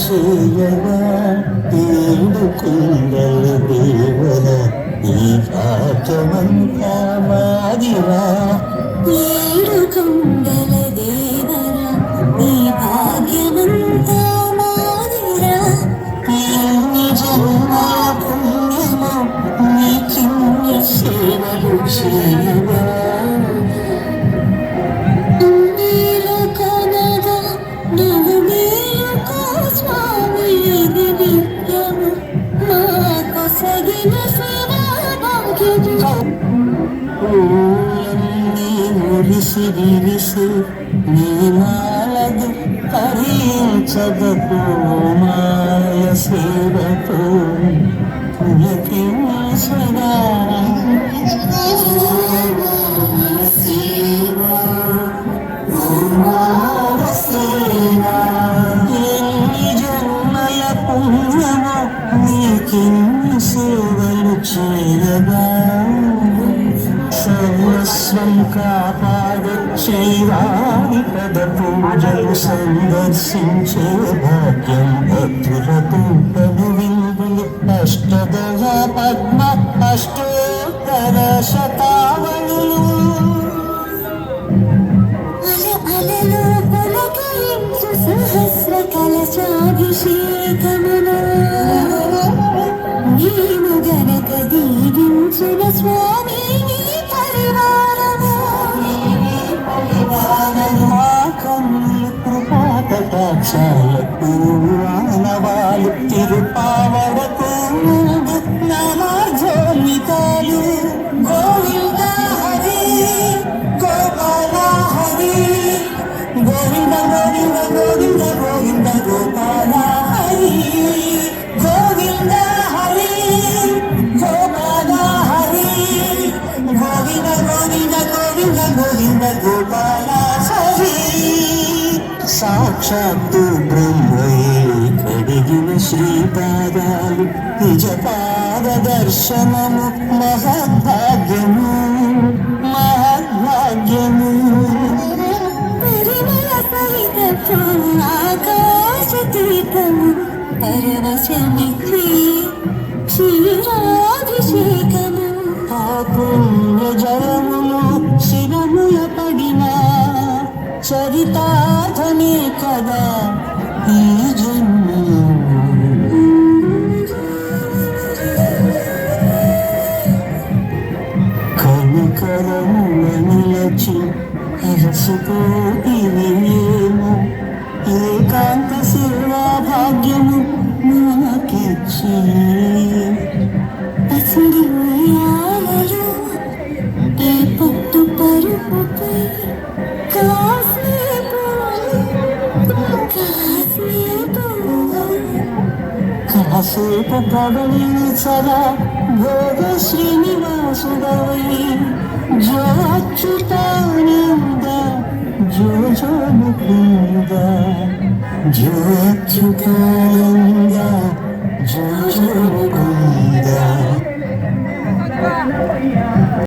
చేయగా ఏడు కుండల దేవర ఈ భాగ్యమంతా మాదిరా ఏడు కొండల దేవర ఈ భాగ్యమంతా మాదిరా ఎన్ని జన్మల పుణ్యము నీకిన్ని సేవలు చేయగా నీలో కొనగా నువ్వు మేలుకో స్వామి ఇది నిత్యము మా కొసగిన సేవా భాగ్యము పూలన్నీ మురిసి విరిసి నీ మాలదు హరించగతో మాయ సేవతో పులకించగా ఎన్ని జన్మల పుణ్యము నీకిన్ని సేవలు చేయగా సర్వస్వం కాపాడొచ్చేవారి పద పూజలు సందర్శించే భాగ్యం భక్తులకు పలు విందులు అష్టదళ పద్మ అష్టోత్తర శతావళులు అలలు పులకరించు సహస్ర కలశాభిషేకమును నేను గనక దీవించున స్వామి నీ పరివారము మా కన్నులు కృపాకటాక్షాలకు ఆనవాలు తిరుపావడకు నామార్జోమితాలు గోవింద హరి గోపాల హరి గోవింద గోవింద గోవింద గోవింద గోపాల హరి గోవింద హరి గోపాల హరి గోవింద గోవింద గోవింద గోవింద గోపాల హరి సాక్షాత్తు బ్రహ్మయే కడిగిన శ్రీపాదాలు నిజ పాద దర్శనము మహద్భాగ్యము మహద్భాగ్యము పరిమళ సహితము ఆకాశ తీర్థము పరవశమిచ్చి క్షీరాభిషేకము ఆ పుణ్య జలములు శిరముల పడిన చరితార్థమే కదా ఈ జన్మ కనికరముల నిలచి అలసిపోతివేమో ఏకాంత సేవా భాగ్యము నాకిచ్చి పసిడి ఉయ్యాలలో ఏ పట్టు పరుపుపై కాసేపు కాసేపు ప్రవళించరా భోగ శ్రీనివాసుడవై జో అచ్యుతానంద జో జో ముకుంద జో అచ్యుతానంద జో జో